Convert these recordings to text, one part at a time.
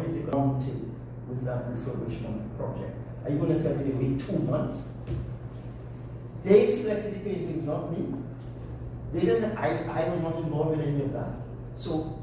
if they got to with that refurbishment project. Are you going to tell me they wait 2 months? They selected the paintings, not me. They didn't. I was not involved in any of that. So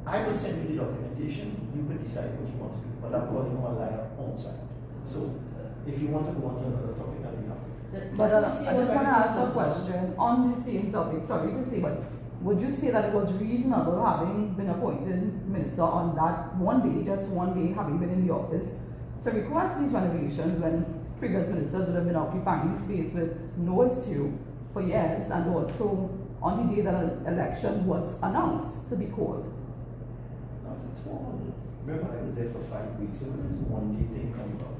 I will send you the documentation. You could decide what you want to do. But I'm calling you a liar outside. So if you want to go on to another topic, I'll be happy. But I just want to ask a question on the same topic. Sorry to say, but would you say that it was reasonable having been appointed minister on that one day, just one day, having been in the office, to request these renovations when previous ministers would have been occupying the space with no issue for years, and also on the day that an election was announced to be called? Not at all. Remember, I was there for 5 weeks, so it was one day thing coming up.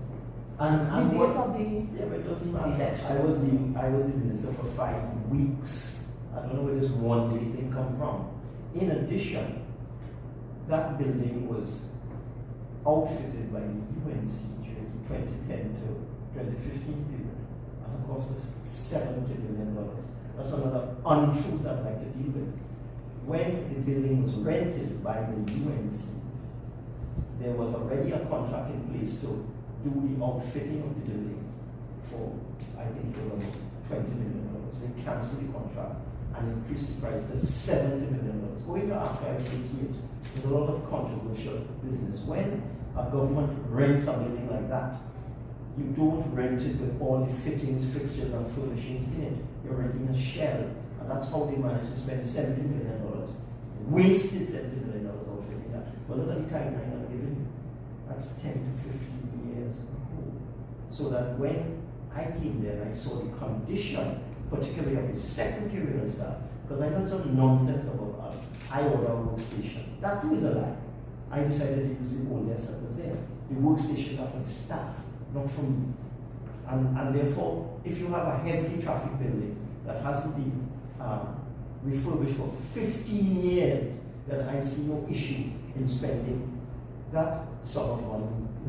And the date of the yeah, but it doesn't matter. I was the minister for 5 weeks. I don't know where this one day thing come from. In addition, that building was outfitted by the UNC during the 2010 to 2015 period at a cost of $70 million. That's another untruth I'd like to deal with. When the building was rented by the UNC, there was already a contract in place to do the outfitting of the building for, I think it was $20 million. They canceled the contract and increased the price to $70 million. Going to archive, you can see it. There's a lot of controversial business. When a government rents a building like that, you don't rent it with all the fittings, fixtures, and furnishings in it. You're renting a shell. And that's how they managed to spend $70 million. Wasted $70 million outfitting that. But look at the timeline I'm giving you. That's 10 to 15 years ago. So that when I came there and I saw the condition, particularly of the secretarial staff, because I heard some nonsense about I order a workstation. That too is a lie. I decided to use the old desk that was there. The workstation are for the staff, not for me. And therefore, if you have a heavily traffic building that hasn't been refurbished for 15 years, then I see no issue in spending that sort of money,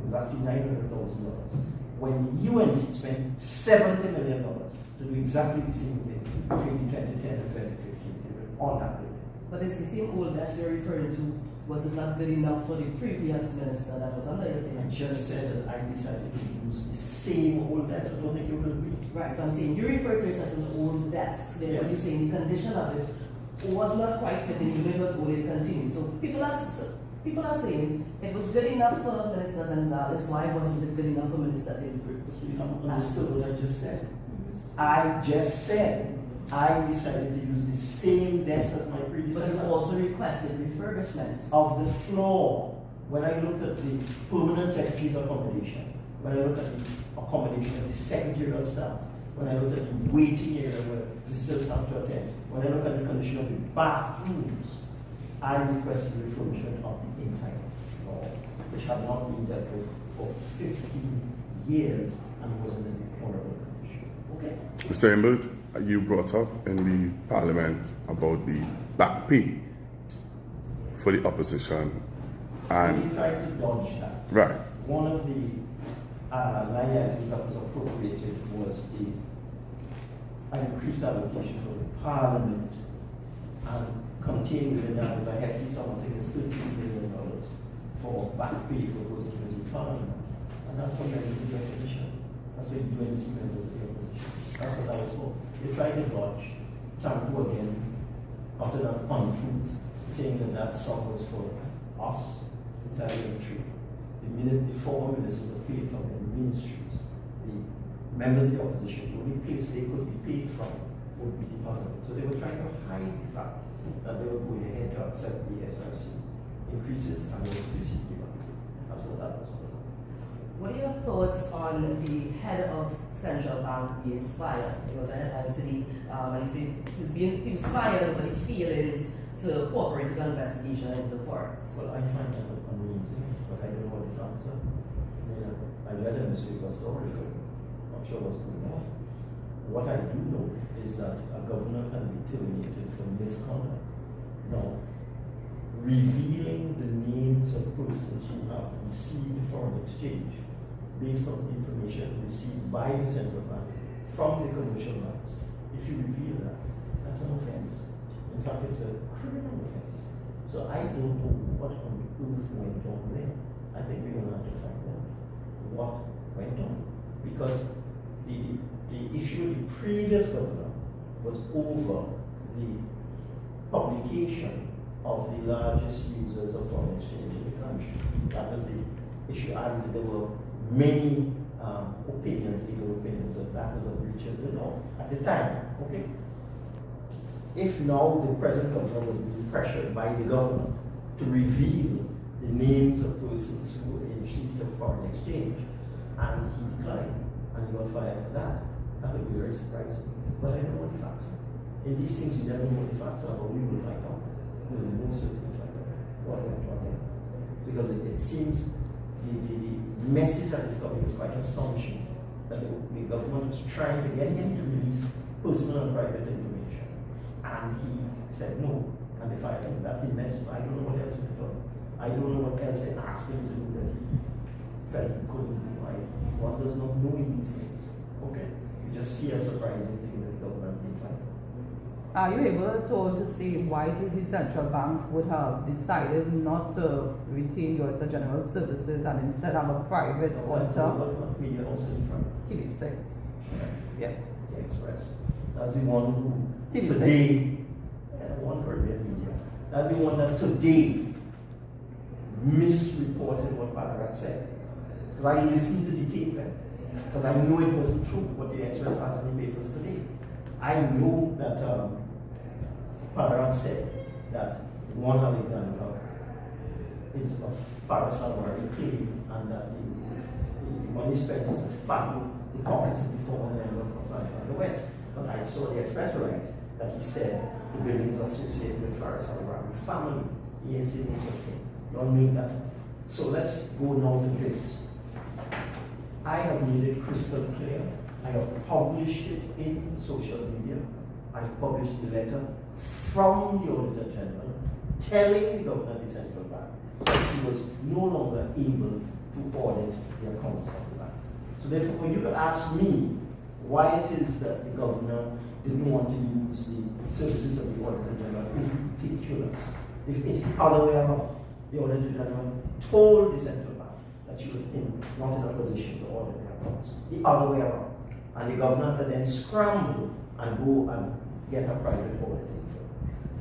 roughly $900,000, when the UNC spent $70 million to do exactly the same thing between 2010 and 2015 period on that building. But it's the same old desk you're referring to. Was it not good enough for the previous minister that was under your state? I just said that I decided to use the same old desk. I don't think you will agree. Right, so I'm saying you refer to it as an old desk. So therefore, you're saying the condition of it was not quite fitting, even if it was old, it continued. So people are saying it was good enough for Minister Gonzalez. Why wasn't it good enough for Minister Dilbert? You haven't understood what I just said. I just said I decided to use the same desk as my predecessor. But you also requested refurbishment of the floor. When I looked at the permanent secretary's accommodation, when I looked at the accommodation of the secretarial staff, when I looked at the waiting area where visitors have to attend, when I looked at the condition of the bathrooms, I requested refurbishment of the entire floor, which had not been dealt with for 15 years and was in a deplorable condition. Okay? Mr. Imbert, you brought up in the parliament about the back pay for the opposition, and we tried to dodge that. Right. One of the line items that was appropriated was an increased allocation for the parliament, and contained within that was a hefty sum, I think it was $13 million for back pay for those in the parliament, and that's what members of the opposition. That's what UNC members of the opposition. That's what that was for. They tried to dodge, Tampu again, after that untruth, saying that that sum was for us, entirely untrue. The former ministers are paid from their ministries. The members of the opposition, the only place they could be paid from would be the parliament. So they were trying to hide the fact that they were going ahead to accept the SRC increases and they were receive the money. That's what that was for. What are your thoughts on the head of Central Bank being fired? It was a headline today, and he says he was fired over the feelings to cooperate with an investigation into forex. Well, I find that amazing, but I don't know what the facts are. I read a newspaper story, but I'm not sure what's going on. What I do know is that a governor can be terminated for misconduct. Now, revealing the names of persons who have received foreign exchange based on information received by the central bank from the commercial banks, if you reveal that, that's an offense. In fact, it's a criminal offense. So I don't know what on earth went on there. was over the publication of the largest users of foreign exchange in the country. That was the issue, and there were many opinions, legal opinions, that that was a breach of the law at the time. Okay. If now the present governor was being pressured by the governor to reveal the names of persons who were in receipt of foreign exchange, and he declined, and he got fired for that, that would be very surprising. But I don't know what the facts are. In these things, you never know what the facts are, but we will find out. We will most certainly find out what went on there. Because it seems the message that is coming is quite astonishing. That the government was trying to get him to release personal and private information. And he said no, and they fired him. That's the message. I don't know what else they done. I don't know what else they asked him to do that he felt he couldn't do. One does not know in these things. Okay? You just see a surprising thing that the government did find. Are you able to say why it is the central bank would have decided not to retain your Auditor General services and instead have a private auditor? What media also in front? TV6. Yeah. The Express. That's the one who TV6. today, one Caribbean media, that's the one that today misreported what Padarat said. Because I listened to the tape then. Because I know it wasn't true what the Express has in the papers today. I know that Padarat said that one Alexander is a Pharisee claim, and that the money spent is to fund the pockets of the former member of the West. But I saw the Express right that he said the buildings associated with Pharisee family. He ain't saying anything. Don't mean that. So let's go now to this. I have made it crystal clear. I have published it in social media. I've published a letter from the Auditor General telling the Governor of the Central Bank that he was no longer able to audit the accounts of the bank. So therefore, when you ask me why it is that the Governor didn't want to use the services of the Auditor General is ridiculous. If it's the other way around, the Auditor General told the Central Bank that she was not in a position to audit the accounts. The other way around. And the Governor had then scramble and go and get a private auditing firm.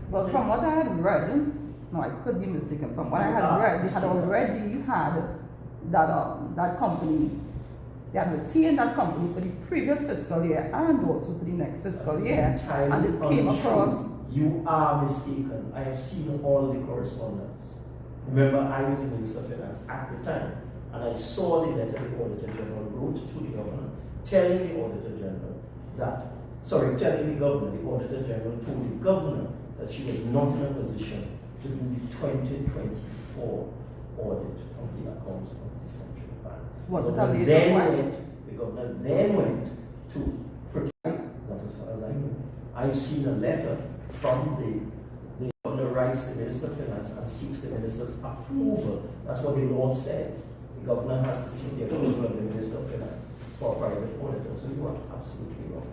Well, from what I had read, no, I could be mistaken. From what I had read, they had already had that company. They had retained that company for the previous fiscal year and also for the next fiscal year. And it came across. You are mistaken. I have seen all the correspondence. Remember, I was the Minister of Finance at the time, and I saw the letter the Auditor General wrote to the Governor, telling the Auditor General that, telling the Governor, the Auditor General told the Governor that she was not in a position to do the 2024 audit of the accounts of the Central Bank. Was it a later The Governor then went to procure, not as far as I know. I've seen a letter from the Governor writes the Minister of Finance and seeks the Minister's approval. That's what the law says. The Governor has to seek the approval of the Minister of Finance for a private auditor. So you are absolutely wrong.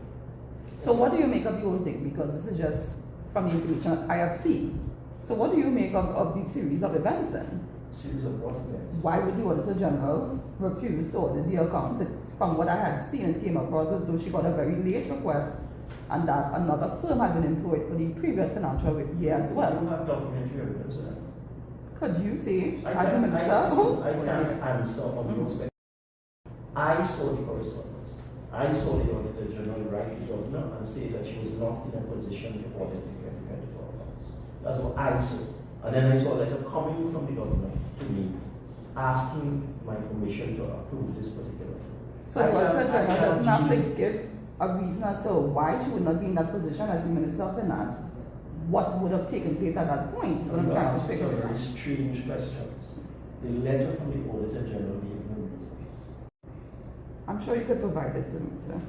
So what do you make of the whole thing? Because this is just from the information I have seen. So what do you make of the series of events then? Series of what events? Why would the Auditor General refuse to audit the account? From what I had seen and came across as though she got a very late request and that another firm had been employed for the previous financial year as well. You have documentary evidence of that. Could you say, I as a minister? I can't answer on your spec. I saw the correspondence. I saw the Auditor General write to the Governor and say that she was not in a position to audit the 2024 accounts. That's what I saw. And then I saw a letter coming from the Governor to me asking my permission to approve this particular form. So the Auditor General doesn't have to give a reason as to why she would not be in that position as the Minister of Finance. What would have taken place at that point? What I'm trying to figure out. Very strange questions. The letter from the Auditor General gave no reason. I'm sure you could provide it to me, sir.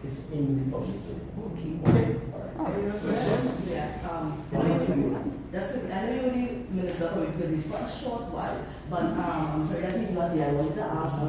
It's in the public. Okay. All right. Yeah. That's good. I know you're only Minister because it's for a short while, but so that is not the I wanted to ask